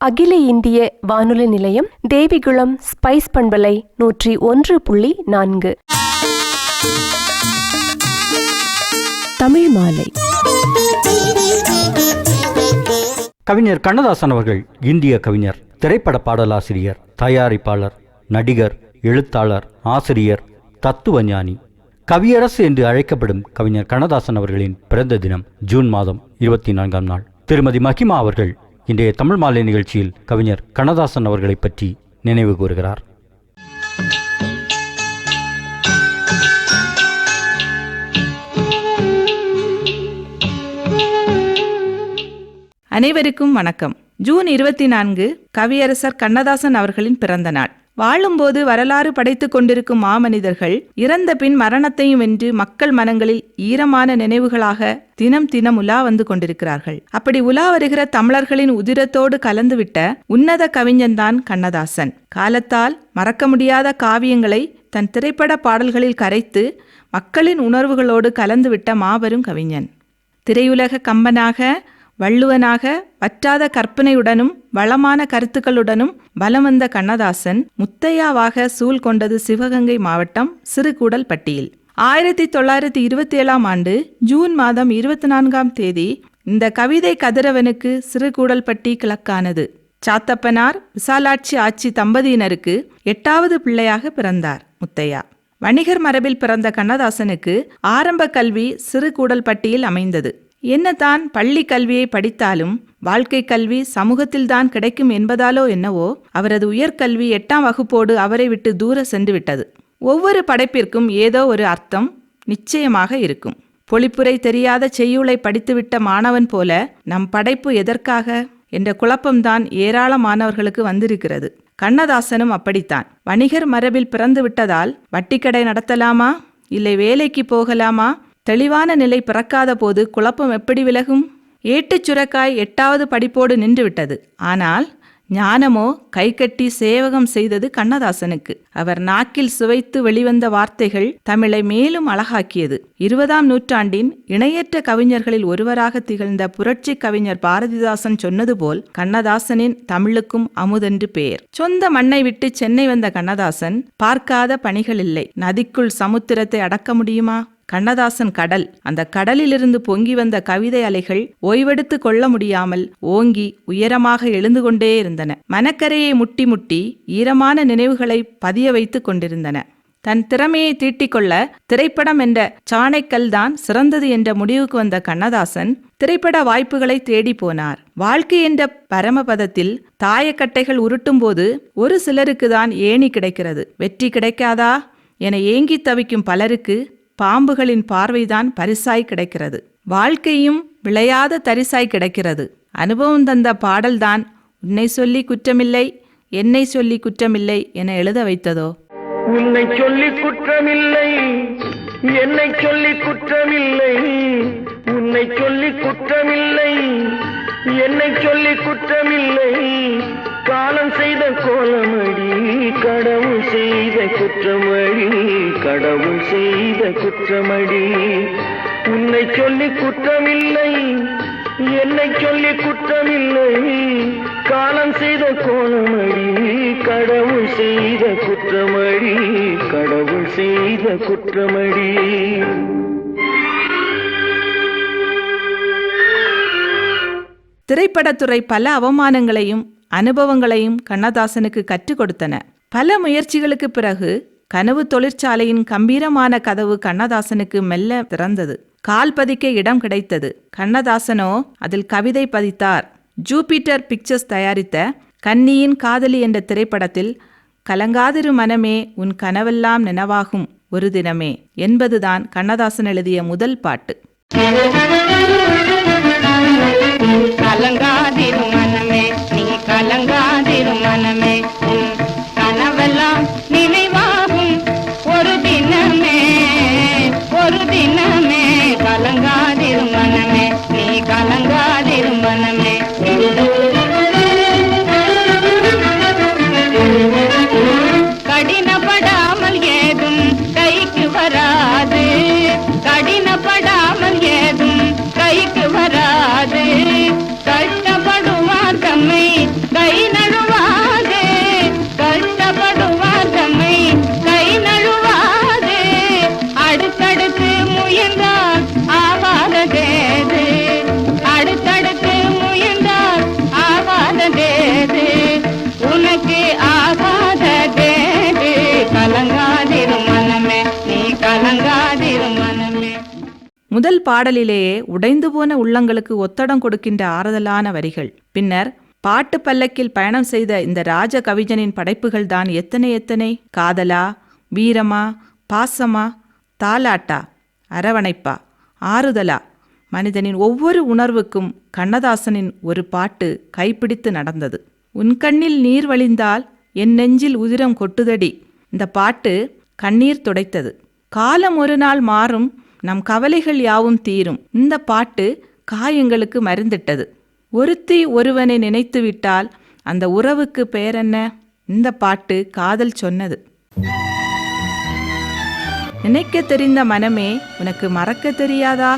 அகில இந்திய வானொலி நிலையம், தேவிகுளம், ஸ்பைஸ் பண்பலை 101.4. தமிழ் மாலை. கவிஞர் கண்ணதாசன் அவர்கள் இந்திய கவிஞர், திரைப்பட பாடலாசிரியர், தயாரிப்பாளர், நடிகர், எழுத்தாளர், ஆசிரியர், தத்துவஞானி. கவியரசு என்று அழைக்கப்படும் கவிஞர் கண்ணதாசன் அவர்களின் பிறந்த தினம் ஜூன் மாதம் 24ஆம் நாள். திருமதி மகிமா அவர்கள் இன்றைய தமிழ் மாலை நிகழ்ச்சியில் கவிஞர் கண்ணதாசன் அவர்களை பற்றி நினைவு கூறுகிறார். அனைவருக்கும் வணக்கம். ஜூன் 24 கவியரசர் கண்ணதாசன் அவர்களின் பிறந்த நாள். வாழும்போது வரலாறு படைத்துக் கொண்டிருக்கும் மாமனிதர்கள் இறந்த பின் மரணத்தையும் வென்று மக்கள் மனங்களில் ஈரமான நினைவுகளாக தினம் தினம் உலா வந்து கொண்டிருக்கிறார்கள். அப்படி உலா வருகிற தமிழர்களின் உதிரத்தோடு கலந்துவிட்ட உன்னத கவிஞன்தான் கண்ணதாசன். காலத்தால் மறக்க முடியாத காவியங்களை தன் திரைப்பட பாடல்களில் கரைத்து மக்களின் உணர்வுகளோடு கலந்துவிட்ட மாபெரும் கவிஞன். திரையுலக கம்பனாக, வள்ளுவனாக, வற்றாத கற்பனையுடனும் வளமான கருத்துக்களுடனும் பலம் வந்த கண்ணதாசன் முத்தையாவாக சூழ் கொண்டது சிவகங்கை மாவட்டம் சிறுகூடல்பட்டியில். 1927ஆம் ஆண்டு ஜூன் மாதம் 24ஆம் தேதி இந்த கவிதை கதிரவனுக்கு சிறுகூடல்பட்டி கிழக்கானது. சாத்தப்பனார் விசாலாட்சி ஆட்சி தம்பதியினருக்கு 8வது பிள்ளையாக பிறந்தார் முத்தையா. வணிகர் மரபில் பிறந்த கண்ணதாசனுக்கு ஆரம்ப கல்வி சிறுகூடல்பட்டியில் அமைந்தது. என்னதான் பள்ளி கல்வியை படித்தாலும் வாழ்க்கை கல்வி சமூகத்தில்தான் கிடைக்கும் என்பதாலோ என்னவோ அவரது உயர்கல்வி 8ஆம் வகுப்போடு அவரை விட்டு தூர சென்று விட்டது. ஒவ்வொரு படைப்பிற்கும் ஏதோ ஒரு அர்த்தம் நிச்சயமாக இருக்கும். பொழிப்புரை தெரியாத செய்யுளை படித்துவிட்ட மாணவன் போல நம் படைப்பு எதற்காக என்ற குழப்பம்தான் ஏராளமானவர்களுக்கு வந்திருக்கிறது. கண்ணதாசனும் அப்படித்தான். வணிகர் மரபில் பிறந்து விட்டதால் வட்டிக்கடை நடத்தலாமா, இல்லை வேலைக்கு போகலாமா, தெளிவான நிலை பிறக்காத போது குழப்பம் எப்படி விலகும்? ஏட்டுச் சுரக்காய் 8வது படிப்போடு நின்றுவிட்டது. ஆனால் ஞானமோ கைகட்டி சேவகம் செய்தது கண்ணதாசனுக்கு. அவர் நாக்கில் சுவைத்து வெளிவந்த வார்த்தைகள் தமிழை மேலும் அழகாக்கியது. 20ஆம் நூற்றாண்டின் இணையற்ற கவிஞர்களில் ஒருவராக திகழ்ந்த புரட்சி கவிஞர் பாரதிதாசன் சொன்னது போல் கண்ணதாசனின் தமிழுக்கும் அமுதென்று பெயர். சொந்த மண்ணை விட்டு சென்னை வந்த கண்ணதாசன் பார்க்காத பணிகள் இல்லை. நதிக்குள் சமுத்திரத்தை அடக்க முடியுமா? கண்ணதாசன் கடல். அந்த கடலிலிருந்து பொங்கி வந்த கவிதை அலைகள் ஓய்வெடுத்து கொள்ள முடியாமல் ஓங்கி உயரமாக எழுந்து கொண்டே இருந்தன. மனக்கரையை முட்டி முட்டி ஈரமான நினைவுகளை பதிய வைத்து கொண்டிருந்தன. தன் திறமையை தீட்டிக்கொள்ள திரைப்படம் என்ற சாணைக்கல் தான் சிறந்தது என்ற முடிவுக்கு வந்த கண்ணதாசன் திரைப்பட வாய்ப்புகளை தேடி போனார். வாழ்க்கை என்ற பரமபதத்தில் தாயக்கட்டைகள் உருட்டும் போது ஒரு சிலருக்கு தான் ஏணி கிடைக்கிறது, வெற்றி கிடைக்காதா என ஏங்கி தவிக்கும் பலருக்கு பாம்புகளின் பார்வைதான் பரிசாய் கிடைக்கிறது. வாழ்க்கையும் விளையாத தரிசாய் கிடைக்கிறது. அனுபவம் தந்த பாடல்தான் உன்னை சொல்லி குற்றமில்லை, என்னை சொல்லி குற்றமில்லை என எழுத வைத்ததோ. உன்னை சொல்லி குற்றமில்லை, என்னை சொல்லி குற்றமில்லை, உன்னை சொல்லி குற்றமில்லை, என்னை சொல்லி குற்றமில்லை, காலம் செய்த கோலமடி, கடவுள் செய்த குற்றமடி, கடவுள் செய்த குற்றமடி. உன்னை சொல்லி குற்றமில்லை, என்னை சொல்லி குற்றமில்லை, காலம் செய்த கோலமடி, கடவுள் செய்த குற்றமடி, கடவுள் செய்த குற்றமடி. திரைப்படத்துறை பல அவமானங்களையும் அனுபவங்களையும் கண்ணதாசனுக்கு கற்றுக் கொடுத்தன. பல முயற்சிகளுக்கு பிறகு கனவு தொழிற்சாலையின் கம்பீரமான கதவு கண்ணதாசனுக்கு மெல்ல திறந்தது. கால் பதிக்க இடம் கிடைத்தது. கண்ணதாசனோ அதில் கவிதை பதித்தார். ஜூபிட்டர் பிக்சர்ஸ் தயாரித்த கன்னியின் காதலி என்ற திரைப்படத்தில் கலங்காதிரு மனமே உன் கனவெல்லாம் நினைவாகும் ஒரு தினமே என்பதுதான் கண்ணதாசன் எழுதிய முதல் பாட்டு. கலங்காதிரு மனமே, நீ கலங்காதிரு மனமே, உன் கனவெல்லாம் நினைவாகும் ஒரு தினமே, ஒரு தினமே. கலங்காதிரு மனமே, நீ கலங்காதிரு மனமே. கடினப்படாமல் ஏதும் கைக்கு வராது, கடினப்படாமல் ஏதும் கைக்கு வராது, கஷ்டப்ப கை நழுவாது, கஷ்டப்படுவார் தம்மை கை நழுவாது, அடுத்தடுத்து முயன்றால் ஆவாததேது, அடுத்தடுத்து முயன்றால் ஆவாததேது, உனக்கு ஆகாததேது, கலங்காதிரு மனமே, நீ கலங்காதிரு மனமே. முதல் பாடலிலேயே உடைந்து போன உள்ளங்களுக்கு ஒத்தடம் கொடுக்கின்ற ஆறுதலான வரிகள். பின்னர் பாட்டு பல்லக்கில் பயணம் செய்த இந்த ராஜ கவிஞனின் படைப்புகள் தான் எத்தனை எத்தனை! காதலா, வீரமா, பாசமா, தாலாட்டா, அரவணைப்பா, ஆறுதலா, மனிதனின் ஒவ்வொரு உணர்வுக்கும் கண்ணதாசனின் ஒரு பாட்டு கைப்பிடித்து நடந்தது. உன் கண்ணில் நீர் வழிந்தால் என் நெஞ்சில் உதிரம் கொட்டுதடி. இந்த பாட்டு கண்ணீர் துடைத்தது. காலம் ஒரு நாள் மாறும், நம் கவலைகள் யாவும் தீரும். இந்த பாட்டு காயங்களுக்கு மருந்திட்டது. ஒருத்தி ஒருவனை நினைத்து விட்டால் அந்த உறவுக்கு பெயரென்ன? இந்த பாட்டு காதல் சொன்னது. நினைக்க தெரிந்த மனமே உனக்கு மறக்க தெரியாதா?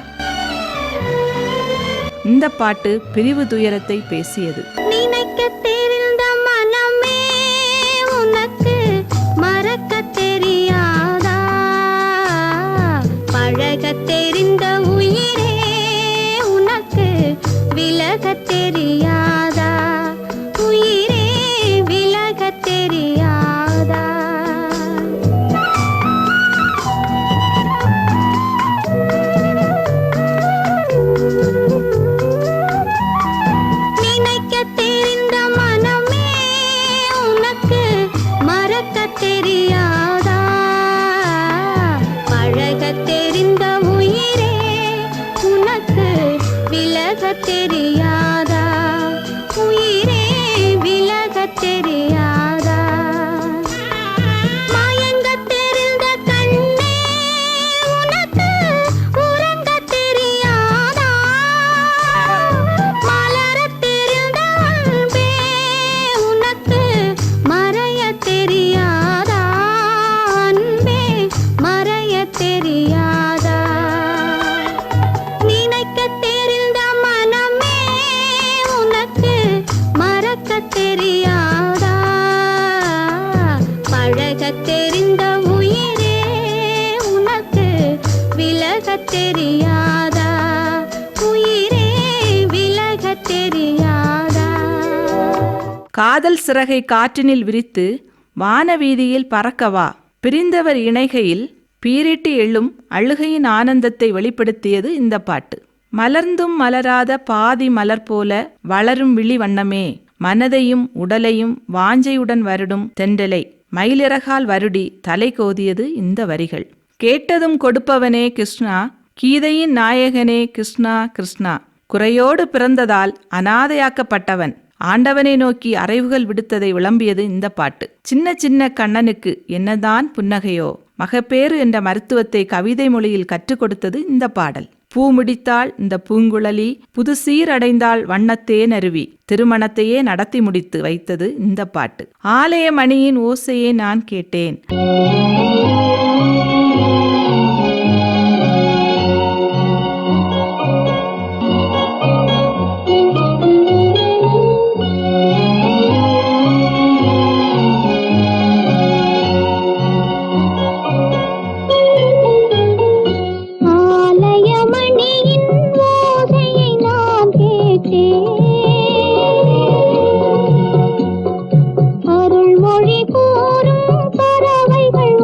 இந்த பாட்டு பிரிவு துயரத்தை பேசியது. நினைக்க தெரிந்த மனமே உனக்கு மறக்க தெரியாதா? பழக தெரிந்த உயிரே உனக்கு விலக தெரியாதா? உயிரே விலக தெரியாதா? நினைக்க தெரிந்த மனமே உனக்கு மறக்க தெரியாதா? பழக தெரிந்த உயிரே உனக்கு விலக தெரியாதா? உயிரே விலக தெரியாதா? மயங்க தெரிந்த கண்ணே உனக்கு உறங்க தெரியாதா? மலர தெரிந்த அன்பே உனக்கு மறைய தெரியாதா? அன்பே மறைய தெரியாதா? நினைக்க தெரிந்த மனமே உனக்கு மறக்க தெரியாதா? பழக தெரிந்த உயிரே உனக்கு விலக தெரியாதா? உயிரே விலக தெரியாதா? காதல் சிறகை காற்றினில் விரித்து வானவீதியில் பறக்கவா. பிரிந்தவர் இணைகையில் பீரிட்டு எழும் அழுகையின் ஆனந்தத்தை வெளிப்படுத்தியது இந்த பாட்டு. மலர்ந்தும் மலராத பாதி மலர் போல வளரும் விழி வண்ணமே, மனதையும் உடலையும் வாஞ்சையுடன் வருடும் தென்றலை மயிலிறகால் வருடி தலை கோதியது இந்த வரிகள். கேட்டதும் கொடுப்பவனே கிருஷ்ணா, கீதையின் நாயகனே கிருஷ்ணா கிருஷ்ணா, குறையோடு பிறந்ததால் அனாதையாக்கப்பட்டவன் ஆண்டவனை நோக்கி அறைவுகள் விடுத்ததை விளம்பியது இந்த பாட்டு. சின்ன சின்ன கண்ணனுக்கு என்னதான் புன்னகையோ, மகப்பேறு என்ற மருத்துவத்தை கவிதை மொழியில் கற்றுக் கொடுத்தது இந்த பாடல். பூ முடித்தாள் இந்த பூங்குழலி, புது சீரடைந்தாள் வண்ணத்தேன் அருவி, திருமணத்தையே நடத்தி முடித்து வைத்தது இந்த பாட்டு. ஆலய மணியின் ஓசையே நான் கேட்டேன். அருள்மொழி கூறும் பறவைகள்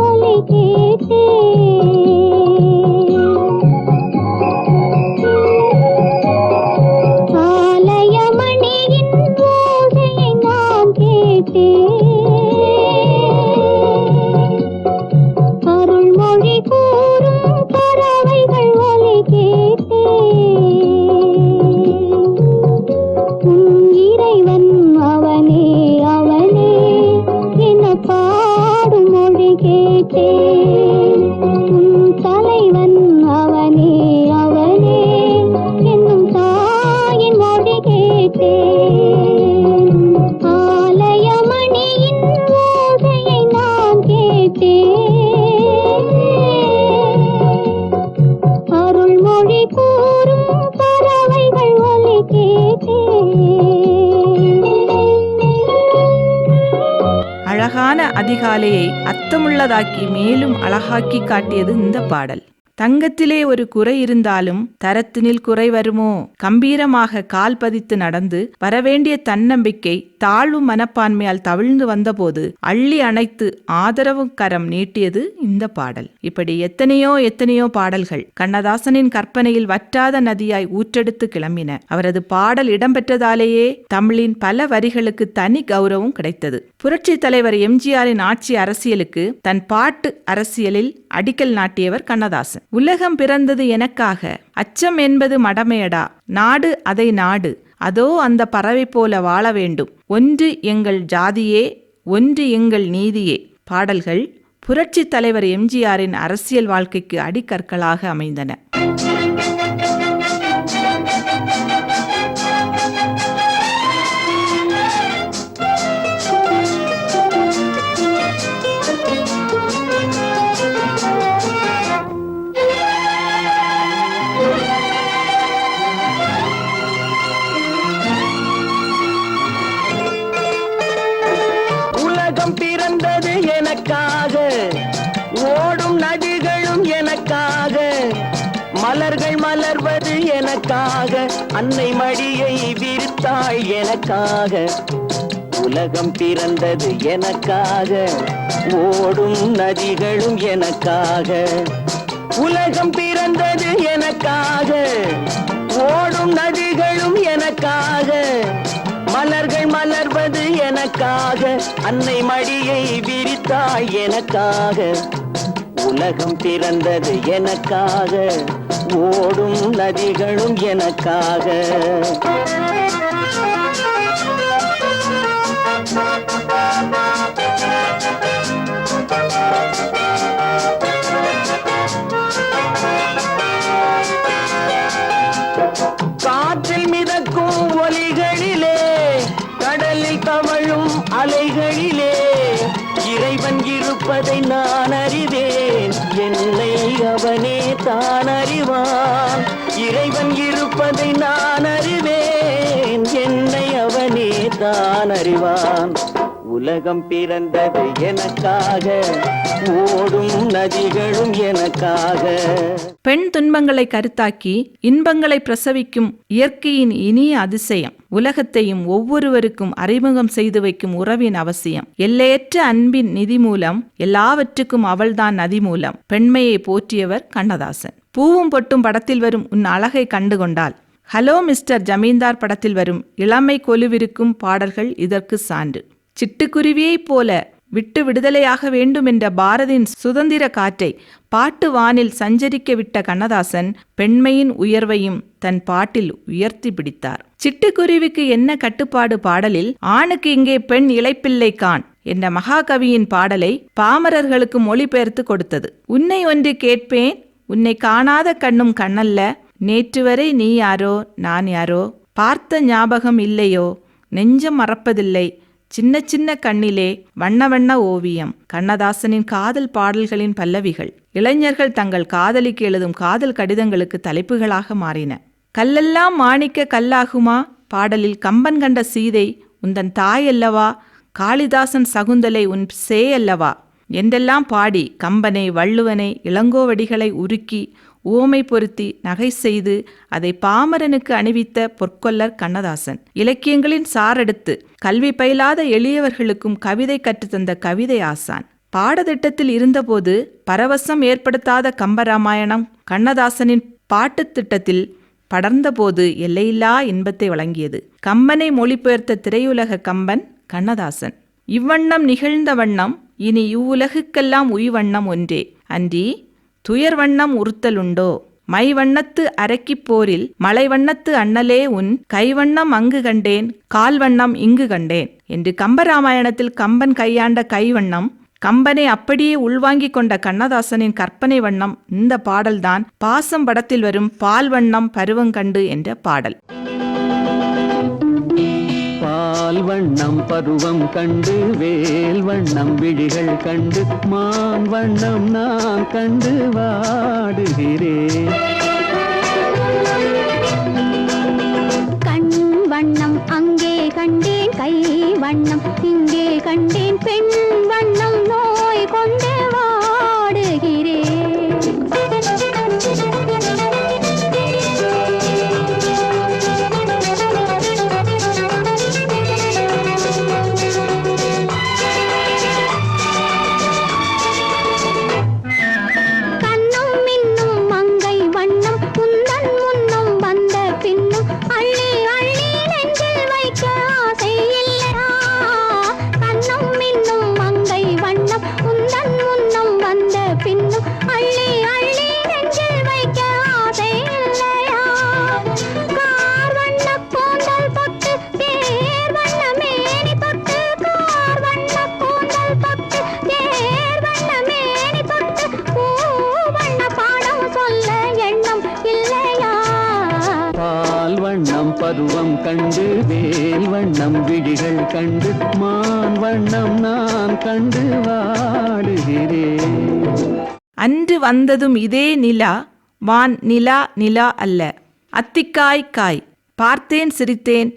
அழகான அதிகாலையை அர்த்தமுள்ளதாக்கி மேலும் அழகாக்கி காட்டியது இந்த பாடல். தங்கத்திலே ஒரு குறை இருந்தாலும் தரத்தினில் குறை வருமோ? கம்பீரமாக கால் பதித்து நடந்து வரவேண்டிய தன்னம்பிக்கை தாழ்வு மனப்பான்மையால் தவிழ்ந்து வந்தபோது அள்ளி அணைத்து ஆதரவு கரம் நீட்டியது இந்த பாடல். இப்படி எத்தனையோ பாடல்கள் கண்ணதாசனின் கற்பனையில் வற்றாத நதியாய் ஊற்றெடுத்து கிளம்பின. அவரது பாடல் இடம்பெற்றதாலேயே தமிழின் பல வரிகளுக்கு தனி கௌரவம் கிடைத்தது. புரட்சி தலைவர் எம்ஜிஆரின் ஆட்சி அரசியலுக்கு தன் பாட்டு அரசியலில் அடிக்கல் நாட்டியவர் கண்ணதாசன். உலகம் பிறந்தது எனக்காக, அச்சம் என்பது மடமையடா, நாடு அதை நாடு, அதோ அந்த பறவை போல வாழ வேண்டும், ஒன்று எங்கள் ஜாதியே, ஒன்று எங்கள் நீதியே பாடல்கள் புரட்சி தலைவர் எம்ஜிஆரின் அரசியல் வாழ்க்கைக்கு அடிக்கற்களாக அமைந்தன. பிறந்தது எனக்காக, ஓடும் நதிகளும் எனக்காக, மலர்கள் மலர்வது எனக்காக, அன்னை மடியை விரித்தாள் எனக்காக. உலகம் பிறந்தது எனக்காக, ஓடும் நதிகளும் எனக்காக. உலகம் பிறந்தது எனக்காக, ஓடும் நதிகளும் எனக்காக, மலர்கள் மலர்வது எனக்காக, அன்னை மடியை விரித்தாள் எனக்காக. உலகம் பிறந்தது எனக்காக, ஓடும் நதிகளும் எனக்காக. காற்றில் மிதக்கும் ஒலிகளிலே, கடலில் தவழும் அலைகளிலே, இறைவன் இருப்பதை நான் அறிவேன், என்னை அவனே தான் அறிவான். இறைவன் இருப்பதை நான் அறிவேன், என்னை அவனே தான் அறிவான். உலகம் பிறந்தது எனக்காக, ஓடும் நதிகளும் எனக்காக. பெண் துன்பங்களை கருத்தாக்கி இன்பங்களை பிரசவிக்கும் இயற்கையின் இனிய அதிசயம், உலகத்தையும் ஒவ்வொருவருக்கும் அறிமுகம் செய்து வைக்கும் உறவின் அவசியம், எல்லையற்ற அன்பின் நிதி மூலம், எல்லாவற்றுக்கும் அவள்தான் நதி மூலம் பெண்மையை போற்றியவர் கண்ணதாசன். பூவும் பொட்டும் படத்தில் வரும் உன் அழகை கண்டுகொண்டால், ஹலோ மிஸ்டர் ஜமீன்தார் படத்தில் வரும் இளமை கொலுவிருக்கும் பாடல்கள் இதற்கு சான்று. சிட்டுக்குருவியைப் போல விட்டு விடுதலையாக வேண்டும் என்ற பாரதியின் சுதந்திர காற்றை பாட்டு வானில் சஞ்சரிக்க விட்ட கண்ணதாசன் பெண்மையின் உயர்வையும் தன் பாட்டில் உயர்த்தி பிடித்தார். சிட்டுக்குருவிக்கு என்ன கட்டுப்பாடு பாடலில் ஆணுக்கு இங்கே பெண் இளைப்பிள்ளை கான் என்ற மகாகவியின் பாடலை பாமரர்களுக்கு மொழிபெயர்த்து கொடுத்தது. உன்னை ஒன்று கேட்பேன், உன்னை காணாத கண்ணும் கண்ணல்ல, நேற்று வரை நீ யாரோ நான் யாரோ, பார்த்த ஞாபகம் இல்லையோ, நெஞ்சம் மறப்பதில்லை, சின்ன சின்ன கண்ணிலே வண்ண வண்ண ஓவியம். கண்ணதாசனின் காதல் பாடல்களின் பல்லவிகள் இளைஞர்கள் தங்கள் காதலிக்கு எழுதும் காதல் கடிதங்களுக்கு தலைப்புகளாக மாறின. கல்லெல்லாம் மாணிக்க கல்லாகுமா பாடலில் கம்பன் கண்ட சீதை உந்தன் தாய் அல்லவா, காளிதாசன் சகுந்தலை உன் சே அல்லவா என்றெல்லாம் பாடி கம்பனை வள்ளுவனை இளங்கோவடிகளை உருக்கி ஓமை பொருத்தி நகை செய்து அதை பாமரனுக்கு அணிவித்த பொற்கொல்லர் கண்ணதாசன். இலக்கியங்களின் சாரெடுத்து கல்வி பயிலாத எளியவர்களுக்கும் கவிதை கற்றுத்தந்த கவிதை ஆசான். பாடத்திட்டத்தில் இருந்தபோது பரவசம் ஏற்படுத்தாத கம்பராமாயணம் கண்ணதாசனின் பாட்டுத் திட்டத்தில் படர்ந்தபோது எல்லையில்லா இன்பத்தை வழங்கியது. கம்பனை மொழிபெயர்த்த திரையுலக கம்பன் கண்ணதாசன். இவ்வண்ணம் நிகழ்ந்த வண்ணம் இனி இவ்வுலகுக்கெல்லாம் உய்வண்ணம் ஒன்றே அன்றி துயர் வண்ணம் உறுத்தலுண்டோ, மை வண்ணத்து அரக்கிப் போரில் மலை வண்ணத்து அண்ணலே உன் கைவண்ணம் அங்கு கண்டேன், கால் வண்ணம் இங்கு கண்டேன் என்று கம்பராமாயணத்தில் கம்பன் கையாண்ட கைவண்ணம், கம்பனை அப்படியே உள்வாங்கிக் கொண்ட கண்ணதாசனின் கற்பனை வண்ணம் இந்த பாடல்தான் பாசம் படத்தில் வரும் பால் வண்ணம் பருவங்கண்டு என்ற பாடல். பால் வண்ணம் பருவம் கண்டு, வேல் வண்ணம் விழிகள் கண்டு, மான் வண்ணம் நான் கண்டு வாடுகிறேன். கண் வண்ணம் அங்கே கண்டேன், கை வண்ணம் இங்கே கண்டேன் பெண் வண்ணம் நோய் கொண்டு வாடுகிறேன். பருவம் கண்டு வேல் வண்ணம் விழிகள் கண்டு மான் வண்ணம் நான் கண்டு வாடுகிறேன். அன்று வந்ததும் இதே நிலா வான் நிலா நிலா அல்ல. அத்திக்காய் காய் பார்த்தேன் சிரித்தேன்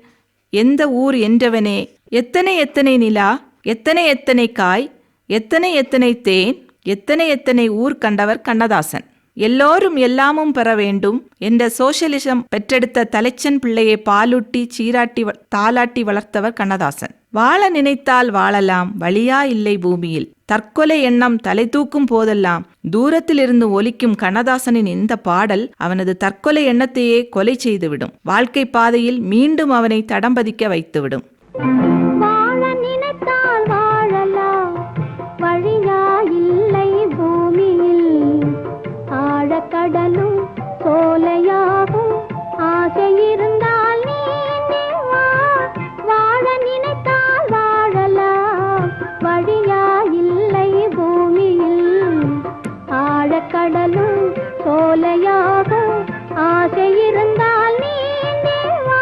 எந்த ஊர் என்றவனே. எத்தனை எத்தனை நிலா எத்தனை எத்தனை காய் எத்தனை எத்தனை தேன் எத்தனை எத்தனை ஊர் கண்டவர் கண்ணதாசன். எல்லோரும் எல்லாமும் பெற வேண்டும் என்ற சோஷலிசம் பெற்றெடுத்த தலைச்சன் பிள்ளையை பாலூட்டி சீராட்டி தாலாட்டி வளர்த்தவர் கண்ணதாசன். வாழ நினைத்தால் வாழலாம், வழியா இல்லை பூமியில். தற்கொலை எண்ணம் தலை தூக்கும் போதெல்லாம் தூரத்தில் இருந்து ஒலிக்கும் கண்ணதாசனின் இந்த பாடல் அவனது தற்கொலை எண்ணத்தையே கொலை செய்துவிடும். வாழ்க்கை பாதையில் மீண்டும் அவனை தடம்பதிக்க வைத்துவிடும். வாழ நினைத்தால் வாழலாம், வழியா இல்லை பூமியில். ஆழக்கடலும் சோலையாகும், ஆசை இருந்தால் நீ வா. வாழ நினைத்தால் வாழலாம், வழியா இல்லை பூமியில். ஆழக்கடலும் சோலையாகும், ஆசை இருந்தால் நீ வா.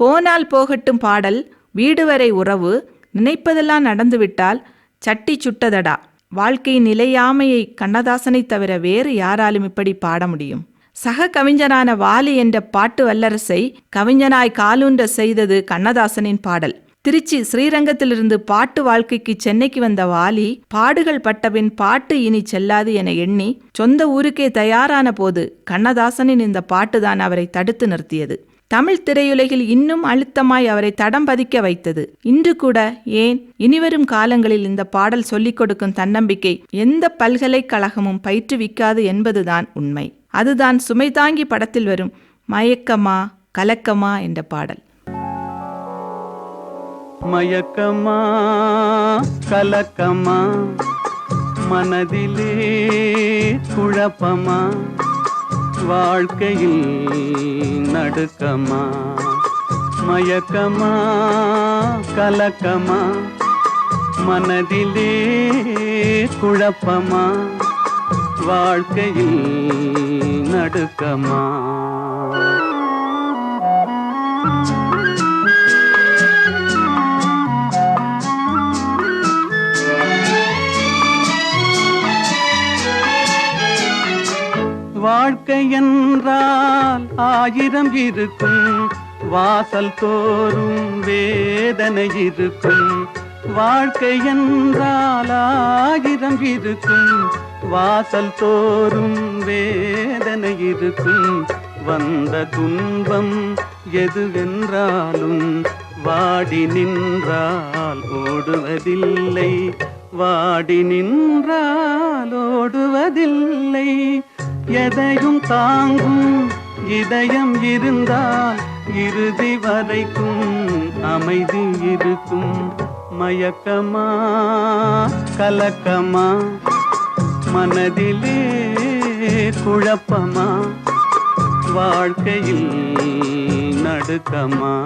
போனால் போகட்டும் பாடல், வீடு வரை உறவு, நினைப்பதெல்லாம் நடந்துவிட்டால் சட்டி சுட்டதடா. வாழ்க்கையின் நிலையாமையை கண்ணதாசனை தவிர வேறு யாராலும் இப்படி பாட முடியும்? சக கவிஞரான வாலி என்ற பாட்டு வல்லரசை கவிஞனாய் காலூன்ற செய்தது கண்ணதாசனின் பாடல். திருச்சி ஸ்ரீரங்கத்திலிருந்து பாட்டு வாழ்க்கைக்கு சென்னைக்கு வந்த வாலி பாடுகள் பட்டபின் பாட்டு இனி செல்லாது என எண்ணி சொந்த ஊருக்கே தயாரான போது கண்ணதாசனின் இந்த பாட்டுதான் அவரை தடுத்து நிறுத்தியது. தமிழ் திரையுலகில் இன்னும் அழுத்தமாய் அவரை தடம் பதிக்க வைத்தது. இன்று கூட, ஏன் இனிவரும் காலங்களில் இந்த பாடல் சொல்லிக் கொடுக்கும் தன்னம்பிக்கை எந்த பல்கலைக்கழகமும் பயிற்றுவிக்காது என்பதுதான் உண்மை. அதுதான் சுமைதாங்கி படத்தில் வரும் மயக்கமா கலக்கமா என்ற பாடல். மயக்கமா கலக்கமா மனதிலே குழப்பமா வாழ்க்கையில் நடுக்கமா. மயக்கமா கலக்கமா மனதிலே குழப்பமா வாழ்க்கையில் நடுக்கமா. வாழ்க்கை என்றால் 1000 இருக்கும், வாசல் தோறும் வேதனை இருக்கும். வாழ்க்கை என்றால் 1000 இருக்கும், வாசல் தோறும் வேதனை இருக்கும். வந்த துன்பம் எதுவென்றாலும் வாடி நின்றால் ஓடுவதில்லை, வாடி நின்றால் ஓடுவதில்லை. எதையும் தாங்கும் இதயம் இருந்தால் இறுதி வரைக்கும் அமைதி இருக்கும். மயக்கமா கலக்கமா மனதிலே குழப்பமா வாழ்க்கையில் நடுக்கமா.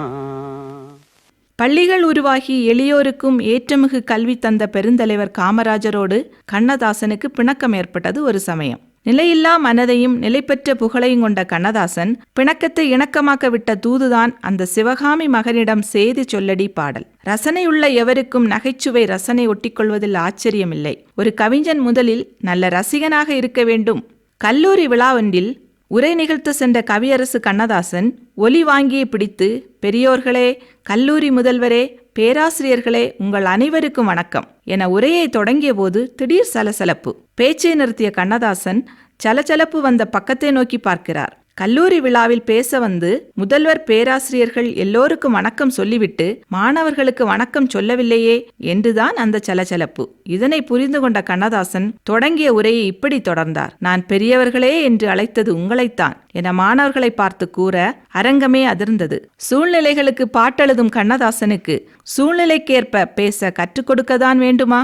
பள்ளிகள் உருவாகி எளியோருக்கும் ஏற்றமிகு கல்வி தந்த பெருந்தலைவர் காமராஜரோடு கண்ணதாசனுக்கு பிணக்கம் ஏற்பட்டது ஒரு சமயம். நிலையில்லா மனதையும் நிலைபெற்ற புகழையும் கொண்ட கண்ணதாசன் பிணக்கத்தை இணக்கமாக்க விட்ட தூதுதான் அந்த சிவகாமி மகனிடம் செய்தி சொல்லடி பாடல். ரசனையுள்ள எவருக்கும் நகைச்சுவை ரசனை ஒட்டிக்கொள்வதில் ஆச்சரியமில்லை. ஒரு கவிஞன் முதலில் நல்ல ரசிகனாக இருக்க வேண்டும். கல்லூரி விழாவொன்றில் உரை நிகழ்த்த சென்ற கவியரசு கண்ணதாசன் ஒலி வாங்கியை பிடித்து, பெரியோர்களே, கல்லூரி முதல்வரே, பேராசிரியர்களே, உங்கள் அனைவருக்கும் வணக்கம் என உரையை தொடங்கிய போது திடீர் சலசலப்பு. பேச்சை நிறுத்திய கண்ணதாசன் சலசலப்பு வந்த பக்கத்தை நோக்கி பார்க்கிறார். கல்லூரி விழாவில் பேச வந்து முதல்வர் பேராசிரியர்கள் எல்லோருக்கும் வணக்கம் சொல்லிவிட்டு மாணவர்களுக்கு வணக்கம் சொல்லவில்லையே என்றுதான் அந்த சலசலப்பு. இதனை புரிந்து கொண்ட கண்ணதாசன் தொடங்கிய உரையை இப்படி தொடர்ந்தார். நான் பெரியவர்களே என்று அழைத்தது உங்களைத்தான் என மாணவர்களை பார்த்து கூற அரங்கமே அதிர்ந்தது. சூழ்நிலைகளுக்கு பாட்டெழுதும் கண்ணதாசனுக்கு சூழ்நிலைக்கேற்ப பேச கற்றுக் கொடுக்கத்தான் வேண்டுமா?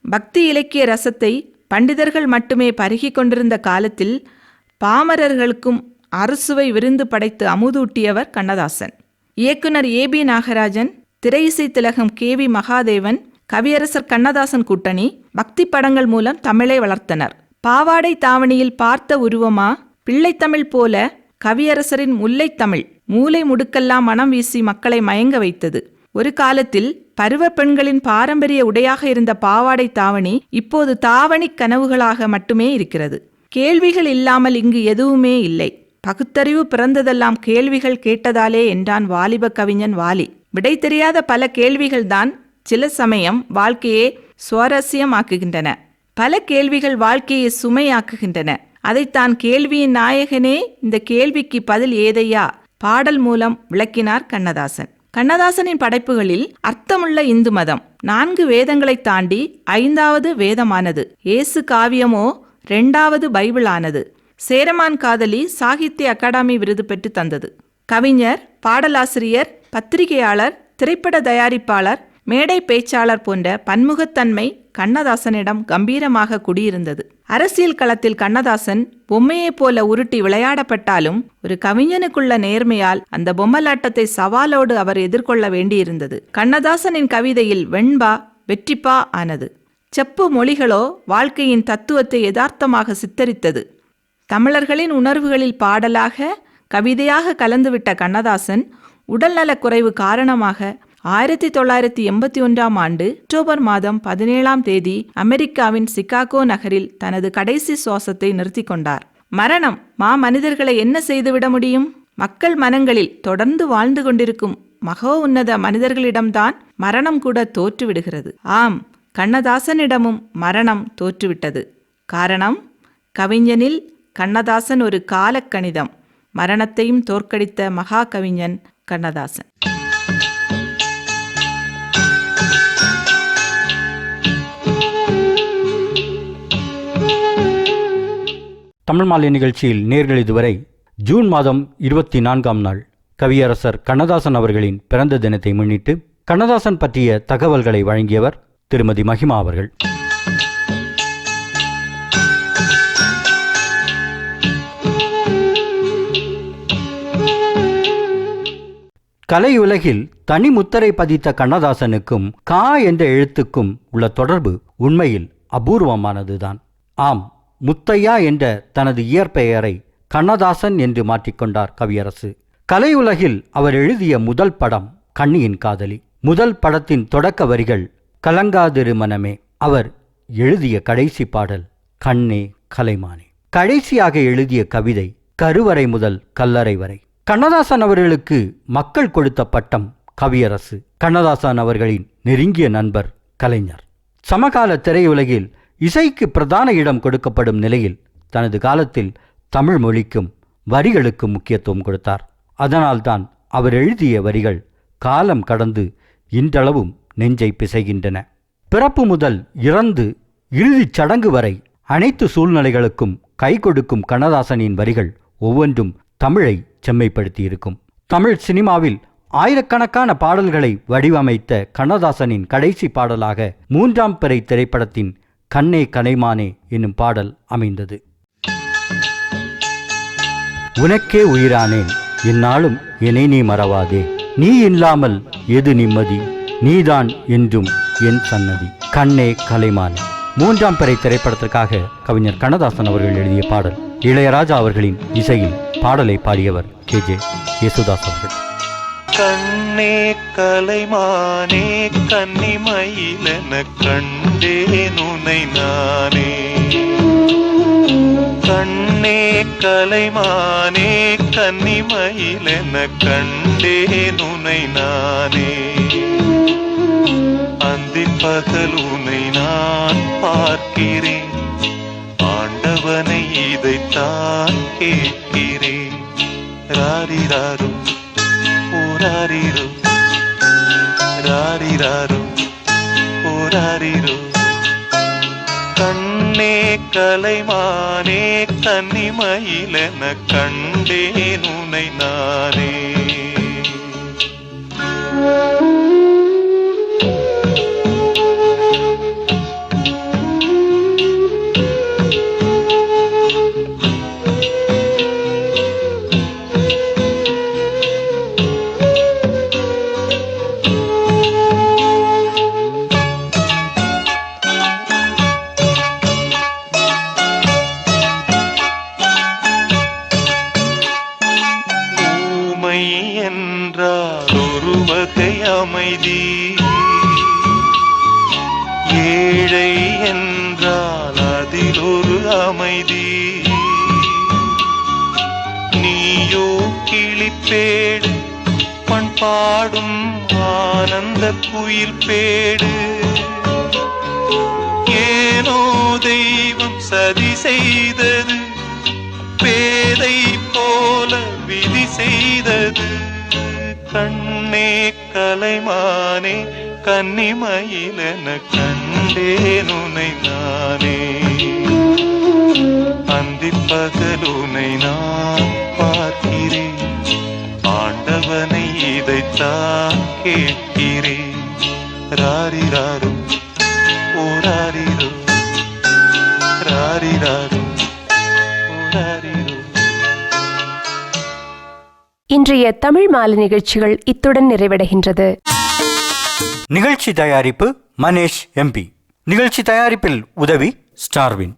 பக்தி இலக்கிய ரசத்தை பண்டிதர்கள் மட்டுமே பருகிக் கொண்டிருந்த காலத்தில் பாமரர்களுக்கும் அறுசுவை விருந்து படைத்து அமுதூட்டியவர் கண்ணதாசன். இயக்குனர் ஏபி நாகராஜன், திரையிசை திலகம் KV மகாதேவன், கவியரசர் கண்ணதாசன் கூட்டணி பக்தி படங்கள் மூலம் தமிழை வளர்த்தனர். பாவாடை தாவணியில் பார்த்த உருவமா பிள்ளைத்தமிழ் போல கவியரசரின் முல்லைத்தமிழ் மூலை முடுக்கெல்லாம் மனம் வீசி மக்களை மயங்க வைத்தது. ஒரு காலத்தில் பருவ பெண்களின் பாரம்பரிய உடையாக இருந்த பாவாடை தாவணி இப்போது தாவணி கனவுகளாக மட்டுமே இருக்கிறது. கேள்விகள் இல்லாமல் இங்கு எதுவுமே இல்லை. பகுத்தறிவு பிறந்ததெல்லாம் கேள்விகள் கேட்டதாலே என்றான் வாலிப கவிஞன் வாலி. விடை தெரியாத பல கேள்விகள்தான் சில சமயம் வாழ்க்கையை சுவாரஸ்யமாக்குகின்றன. பல கேள்விகள் வாழ்க்கையை சுமையாக்குகின்றன. அதைத்தான் கேள்வியின் நாயகனே இந்த கேள்விக்கு பதில் ஏதையா பாடல் மூலம் விளக்கினார் கண்ணதாசன். கண்ணதாசனின் படைப்புகளில் அர்த்தமுள்ள இந்து மதம் 4 வேதங்களை தாண்டி 5வது வேதமானது. இயேசு காவியமோ 2வது பைபிள் ஆனது. சேரமான் காதலி சாகித்ய அகாடமி விருது பெற்று தந்தது. கவிஞர், பாடலாசிரியர், பத்திரிகையாளர், திரைப்பட தயாரிப்பாளர், மேடை பேச்சாளர் போன்ற பன்முகத்தன்மை கண்ணதாசனிடம் கம்பீரமாக குடியிருந்தது. அரசியல் களத்தில் கண்ணதாசன் பொம்மையைப் போல உருட்டி விளையாடப்பட்டாலும் ஒரு கவிஞனுக்குள்ள நேர்மையால் அந்த பொம்மலாட்டத்தை சவாலோடு அவர் எதிர்கொள்ள வேண்டியிருந்தது. கண்ணதாசனின் கவிதையில் வெண்பா வெற்றிப்பா ஆனது. செப்பு மொழிகளோ வாழ்க்கையின் தத்துவத்தை யதார்த்தமாக சித்தரித்தது. தமிழர்களின் உணர்வுகளில் பாடலாக கவிதையாக கலந்துவிட்ட கண்ணதாசன் உடல்நலக் குறைவு காரணமாக 1981ஆம் ஆண்டு அக்டோபர் மாதம் 17ஆம் தேதி அமெரிக்காவின் சிகாகோ நகரில் தனது கடைசி சுவாசத்தை நிறுத்தி கொண்டார். மரணம் மனிதர்களை என்ன செய்துவிட முடியும்? மக்கள் மனங்களில் தொடர்ந்து வாழ்ந்து கொண்டிருக்கும் மகோ உன்னத மனிதர்களிடம்தான் மரணம் கூட தோற்றுவிடுகிறது. ஆம், கண்ணதாசனிடமும் மரணம் தோற்றுவிட்டது. காரணம், கவிஞனில் கண்ணதாசன் ஒரு காலக்கணிதம். மரணத்தையும் தோற்கடித்த மகா கவிஞன் கண்ணதாசன். தமிழ் மாலை நிகழ்ச்சியில் நேர்கள் இதுவரை ஜூன் மாதம் 24ஆம் நாள் கவியரசர் கண்ணதாசன் அவர்களின் பிறந்த தினத்தை முன்னிட்டு கண்ணதாசன் பற்றிய தகவல்களை வழங்கியவர் திருமதி மகிமா அவர்கள். கலையுலகில் தனி முத்திரை பதித்த கண்ணதாசனுக்கும் கா என்ற எழுத்துக்கும் உள்ள தொடர்பு உண்மையில் அபூர்வமானதுதான். ஆம், முத்தையா என்ற தனது இயற்பெயரை கண்ணதாசன் என்று மாற்றிக்கொண்டார் கவியரசு. கலையுலகில் அவர் எழுதிய முதல் படம் கண்ணியின் காதலி. முதல் படத்தின் தொடக்க வரிகள் கலங்காதிரு மனமே. அவர் எழுதிய கடைசி பாடல் கண்ணே கலைமானே. கடைசியாக எழுதிய கவிதை கருவறை முதல் கல்லறை வரை. கண்ணதாசன் அவர்களுக்கு மக்கள் கொடுத்த பட்டம் கவியரசு. கண்ணதாசன் அவர்களின் நெருங்கிய நண்பர் கலைஞர். சமகால திரையுலகில் இசைக்கு பிரதான இடம் கொடுக்கப்படும் நிலையில் தனது காலத்தில் தமிழ் மொழிக்கும் வரிகளுக்கும் முக்கியத்துவம் கொடுத்தார். அதனால்தான் அவர் எழுதிய வரிகள் காலம் கடந்து இன்றளவும் நெஞ்சை பிசைகின்றன. பிறப்பு முதல் இறந்து இறுதிச் சடங்கு வரை அனைத்து சூழ்நிலைகளுக்கும் கை கொடுக்கும் கண்ணதாசனின் வரிகள் ஒவ்வொன்றும் தமிழை செம்மைப்படுத்தி இருக்கும். தமிழ் சினிமாவில் ஆயிரக்கணக்கான பாடல்களை வடிவமைத்த கண்ணதாசனின் கடைசி பாடலாக 3ஆம் பிறை திரைப்படத்தின் கண்ணே கலைமானே என்னும் பாடல் அமைந்தது. உனக்கே உயிரானேன், என்னாலும் என்னை நீ மறவாதே, நீ இல்லாமல் எது நிம்மதி, நீதான் என்றும் என் சன்னதி, கண்ணே கலைமானே. 3ஆம் பிறை திரைப்படத்திற்காக கவிஞர் கண்ணதாசன் அவர்கள் எழுதிய பாடல். இளையராஜா அவர்களின் இசையில் பாடலை பாடியவர் KJ யேசுதாஸ் அவர்கள். கண்ணே கலைமானே கன்னிமயிலென கண்டேன் உனை நானே, கண்ணே கலைமானே கன்னிமயிலென கண்டேன் உனை நானே, அந்திப் பகல் உனை நான் பார்க்கிறேன், ஆண்டவனை இதைத்தான் கேட்கிறேன். ராரிராரு ஓராரிரு, ராரிராரு ஓராரிரு, கண்ணே கலைமானே கன்னிமயிலென கண்டேன் உனை நானே. என்றால் ஒரு வகை அமைதி, ஏழை என்றால் அதில் ஒரு அமைதி, நீயோ கிளிப்பேடு பண்பாடும் ஆனந்த குயில் பேடு, ஏனோ தெய்வம் சதி செய்தது, பேதை போல விதி செய்தது, கண்ணே கலைமானே கன்னிமயிலென கண்டேன் உனை நானே, அந்திப் பகல் உனை நான் பார்க்கிறேன், ஆண்டவனை இதைத்தான் கேட்கிறேன். ராரிராரு ஓராரிரு, ராரிராரு ஓராரிரு. இன்றைய தமிழ் மாலை நிகழ்ச்சிகள் இத்துடன் நிறைவடைகின்றது. நிகழ்ச்சி தயாரிப்பு மனேஷ் MP. நிகழ்ச்சி தயாரிப்பில் உதவி ஸ்டார்வின்.